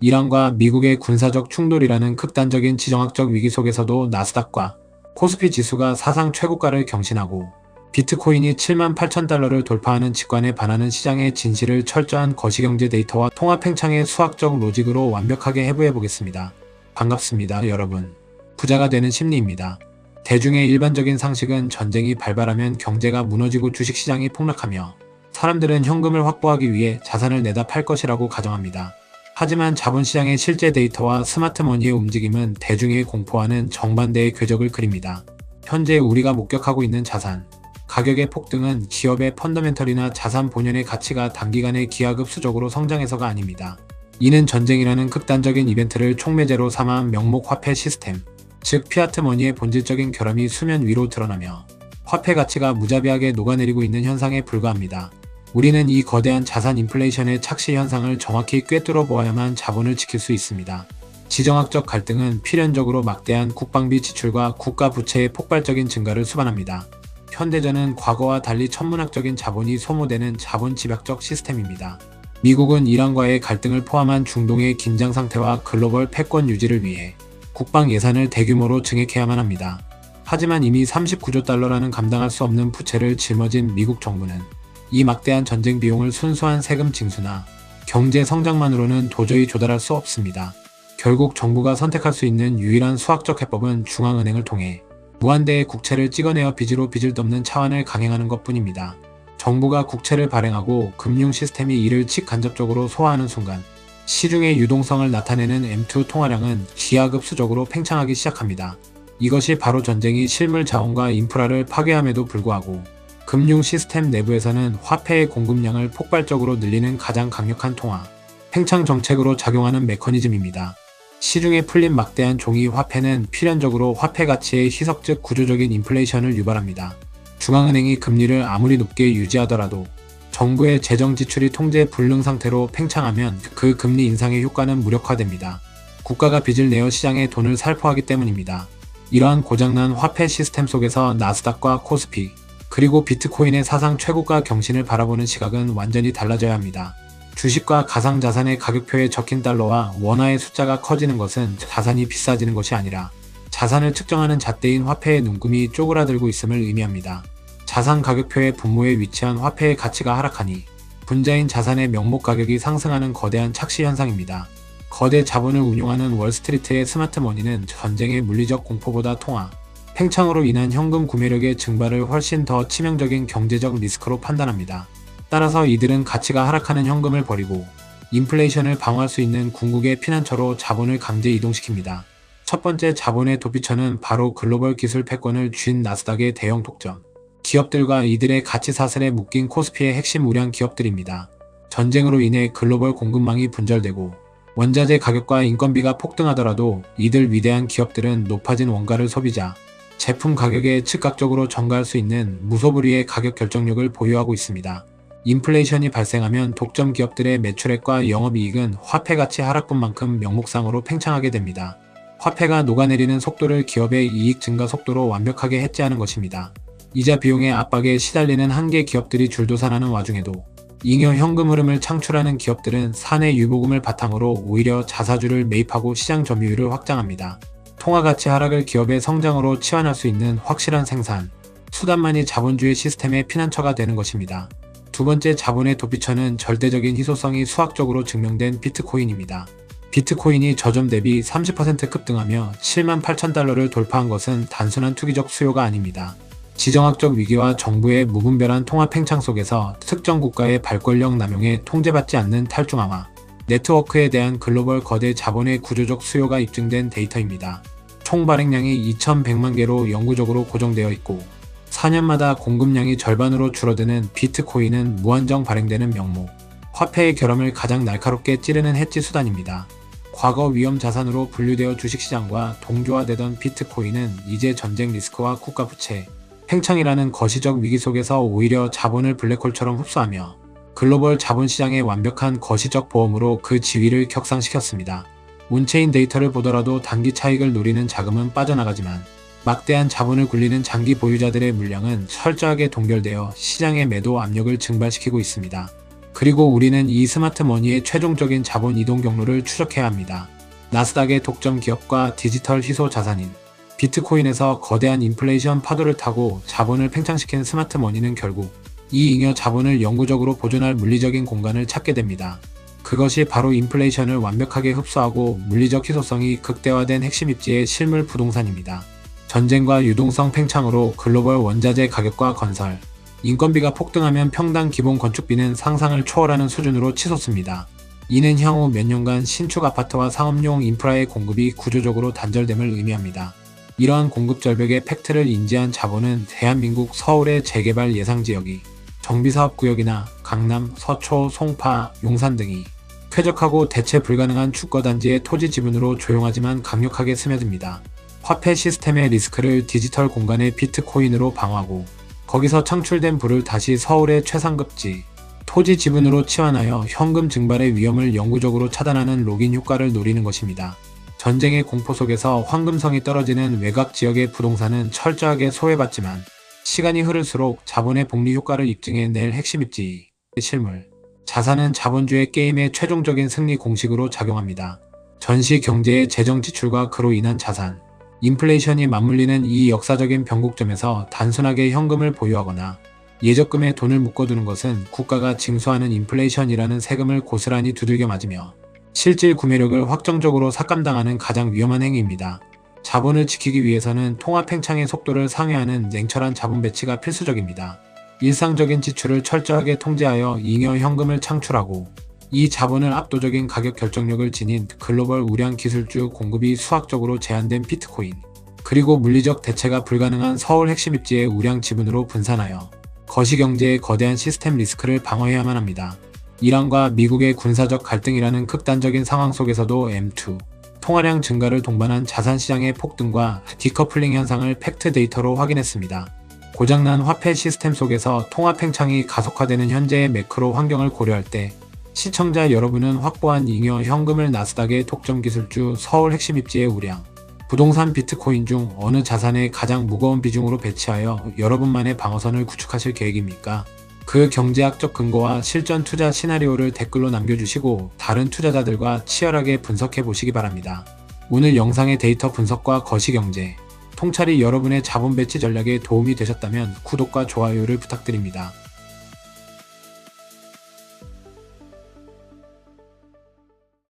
이란과 미국의 군사적 충돌이라는 극단적인 지정학적 위기 속에서도 나스닥과 코스피 지수가 사상 최고가를 경신하고 비트코인이 78,000달러를 돌파하는 직관에 반하는 시장의 진실을 철저한 거시경제 데이터와 통합팽창의 수학적 로직으로 완벽하게 해부해보겠습니다. 반갑습니다, 여러분. 부자가 되는 심리입니다. 대중의 일반적인 상식은 전쟁이 발발하면 경제가 무너지고 주식시장이 폭락하며 사람들은 현금을 확보하기 위해 자산을 내다 팔 것이라고 가정합니다. 하지만 자본시장의 실제 데이터와 스마트머니의 움직임은 대중의 공포와는 정반대의 궤적을 그립니다. 현재 우리가 목격하고 있는 자산 가격의 폭등은 기업의 펀더멘털이나 자산 본연의 가치가 단기간에 기하급수적으로 성장해서가 아닙니다. 이는 전쟁이라는 극단적인 이벤트를 촉매제로 삼아 명목 화폐 시스템, 즉 피아트머니의 본질적인 결함이 수면 위로 드러나며 화폐 가치가 무자비하게 녹아내리고 있는 현상에 불과합니다. 우리는 이 거대한 자산 인플레이션의 착시 현상을 정확히 꿰뚫어 보아야만 자본을 지킬 수 있습니다. 지정학적 갈등은 필연적으로 막대한 국방비 지출과 국가 부채의 폭발적인 증가를 수반합니다. 현대전은 과거와 달리 천문학적인 자본이 소모되는 자본 집약적 시스템입니다. 미국은 이란과의 갈등을 포함한 중동의 긴장 상태와 글로벌 패권 유지를 위해 국방 예산을 대규모로 증액해야만 합니다. 하지만 이미 39조 달러라는 감당할 수 없는 부채를 짊어진 미국 정부는 이 막대한 전쟁 비용을 순수한 세금 징수나 경제 성장만으로는 도저히 조달할 수 없습니다. 결국 정부가 선택할 수 있는 유일한 수학적 해법은 중앙은행을 통해 무한대의 국채를 찍어내어 빚으로 빚을 덮는 차원을 강행하는 것뿐입니다. 정부가 국채를 발행하고 금융 시스템이 이를 직간접적으로 소화하는 순간 시중의 유동성을 나타내는 M2 통화량은 기하급수적으로 팽창하기 시작합니다. 이것이 바로 전쟁이 실물 자원과 인프라를 파괴함에도 불구하고 금융 시스템 내부에서는 화폐의 공급량을 폭발적으로 늘리는 가장 강력한 통화, 팽창 정책으로 작용하는 메커니즘입니다. 시중에 풀린 막대한 종이 화폐는 필연적으로 화폐 가치의 희석 즉 구조적인 인플레이션을 유발합니다. 중앙은행이 금리를 아무리 높게 유지하더라도 정부의 재정 지출이 통제 불능 상태로 팽창하면 그 금리 인상의 효과는 무력화됩니다. 국가가 빚을 내어 시장에 돈을 살포하기 때문입니다. 이러한 고장난 화폐 시스템 속에서 나스닥과 코스피, 그리고 비트코인의 사상 최고가 경신을 바라보는 시각은 완전히 달라져야 합니다. 주식과 가상자산의 가격표에 적힌 달러와 원화의 숫자가 커지는 것은 자산이 비싸지는 것이 아니라 자산을 측정하는 잣대인 화폐의 눈금이 쪼그라들고 있음을 의미합니다. 자산 가격표의 분모에 위치한 화폐의 가치가 하락하니 분자인 자산의 명목 가격이 상승하는 거대한 착시 현상입니다. 거대 자본을 운용하는 월스트리트의 스마트머니는 전쟁의 물리적 공포보다 통화, 팽창으로 인한 현금 구매력의 증발을 훨씬 더 치명적인 경제적 리스크로 판단합니다. 따라서 이들은 가치가 하락하는 현금을 버리고 인플레이션을 방어할 수 있는 궁극의 피난처로 자본을 강제 이동시킵니다. 첫 번째 자본의 도피처는 바로 글로벌 기술 패권을 쥔 나스닥의 대형 독점, 기업들과 이들의 가치 사슬에 묶인 코스피의 핵심 우량 기업들입니다. 전쟁으로 인해 글로벌 공급망이 분절되고 원자재 가격과 인건비가 폭등하더라도 이들 위대한 기업들은 높아진 원가를 소비자, 제품 가격에 즉각적으로 전가할 수 있는 무소불위의 가격 결정력을 보유하고 있습니다. 인플레이션이 발생하면 독점 기업들의 매출액과 영업이익은 화폐 가치 하락분만큼 명목상으로 팽창하게 됩니다. 화폐가 녹아내리는 속도를 기업의 이익 증가 속도로 완벽하게 해지하는 것입니다. 이자 비용의 압박에 시달리는 한계 기업들이 줄도산하는 와중에도 잉여 현금 흐름을 창출하는 기업들은 사내 유보금을 바탕으로 오히려 자사주를 매입하고 시장 점유율을 확장합니다. 통화가치 하락을 기업의 성장으로 치환할 수 있는 확실한 생산, 수단만이 자본주의 시스템의 피난처가 되는 것입니다. 두 번째 자본의 도피처는 절대적인 희소성이 수학적으로 증명된 비트코인입니다. 비트코인이 저점 대비 30% 급등하며 78,000달러를 돌파한 것은 단순한 투기적 수요가 아닙니다. 지정학적 위기와 정부의 무분별한 통화 팽창 속에서 특정 국가의 발권력 남용에 통제받지 않는 탈중앙화, 네트워크에 대한 글로벌 거대 자본의 구조적 수요가 입증된 데이터입니다. 총 발행량이 2,100만 개로 영구적으로 고정되어 있고 4년마다 공급량이 절반으로 줄어드는 비트코인은 무한정 발행되는 명목, 화폐의 결함을 가장 날카롭게 찌르는 해지 수단입니다. 과거 위험 자산으로 분류되어 주식시장과 동조화되던 비트코인은 이제 전쟁 리스크와 국가 부채, 팽창이라는 거시적 위기 속에서 오히려 자본을 블랙홀처럼 흡수하며 글로벌 자본시장의 완벽한 거시적 보험으로 그 지위를 격상시켰습니다. 온체인 데이터를 보더라도 단기 차익을 노리는 자금은 빠져나가지만 막대한 자본을 굴리는 장기 보유자들의 물량은 철저하게 동결되어 시장의 매도 압력을 증발시키고 있습니다. 그리고 우리는 이 스마트머니의 최종적인 자본 이동 경로를 추적해야 합니다. 나스닥의 독점 기업과 디지털 희소 자산인 비트코인에서 거대한 인플레이션 파도를 타고 자본을 팽창시킨 스마트머니는 결국 이 잉여 자본을 영구적으로 보존할 물리적인 공간을 찾게 됩니다. 그것이 바로 인플레이션을 완벽하게 흡수하고 물리적 희소성이 극대화된 핵심 입지의 실물 부동산입니다. 전쟁과 유동성 팽창으로 글로벌 원자재 가격과 건설, 인건비가 폭등하면 평당 기본 건축비는 상상을 초월하는 수준으로 치솟습니다. 이는 향후 몇 년간 신축 아파트와 상업용 인프라의 공급이 구조적으로 단절됨을 의미합니다. 이러한 공급 절벽의 팩트를 인지한 자본은 대한민국 서울의 재개발 예상지역이 정비사업구역이나 강남, 서초, 송파, 용산 등이 쾌적하고 대체 불가능한 주거단지의 토지 지분으로 조용하지만 강력하게 스며듭니다. 화폐 시스템의 리스크를 디지털 공간의 비트코인으로 방어하고 거기서 창출된 부를 다시 서울의 최상급지, 토지 지분으로 치환하여 현금 증발의 위험을 영구적으로 차단하는 로긴 효과를 노리는 것입니다. 전쟁의 공포 속에서 황금성이 떨어지는 외곽 지역의 부동산은 철저하게 소외받지만 시간이 흐를수록 자본의 복리 효과를 입증해낼 핵심 입지, 실물, 자산은 자본주의 게임의 최종적인 승리 공식으로 작용합니다. 전시 경제의 재정 지출과 그로 인한 자산, 인플레이션이 맞물리는 이 역사적인 변곡점에서 단순하게 현금을 보유하거나 예적금에 돈을 묶어두는 것은 국가가 징수하는 인플레이션이라는 세금을 고스란히 두들겨 맞으며 실질 구매력을 확정적으로 삭감당하는 가장 위험한 행위입니다. 자본을 지키기 위해서는 통화 팽창의 속도를 상회하는 냉철한 자본 배치가 필수적입니다. 일상적인 지출을 철저하게 통제하여 잉여 현금을 창출하고 이 자본을 압도적인 가격 결정력을 지닌 글로벌 우량 기술주 공급이 수학적으로 제한된 비트코인, 그리고 물리적 대체가 불가능한 서울 핵심 입지의 우량 지분으로 분산하여 거시경제의 거대한 시스템 리스크를 방어해야만 합니다. 이란과 미국의 군사적 갈등이라는 극단적인 상황 속에서도 M2, 통화량 증가를 동반한 자산시장의 폭등과 디커플링 현상을 팩트 데이터로 확인했습니다. 고장난 화폐 시스템 속에서 통화 팽창이 가속화되는 현재의 매크로 환경을 고려할 때 시청자 여러분은 확보한 잉여 현금을 나스닥의 독점 기술주 서울 핵심 입지의 우량, 부동산 비트코인 중 어느 자산의 가장 무거운 비중으로 배치하여 여러분만의 방어선을 구축하실 계획입니까? 그 경제학적 근거와 실전 투자 시나리오를 댓글로 남겨주시고 다른 투자자들과 치열하게 분석해 보시기 바랍니다. 오늘 영상의 데이터 분석과 거시경제, 통찰이 여러분의 자본 배치 전략에 도움이 되셨다면 구독과 좋아요를 부탁드립니다.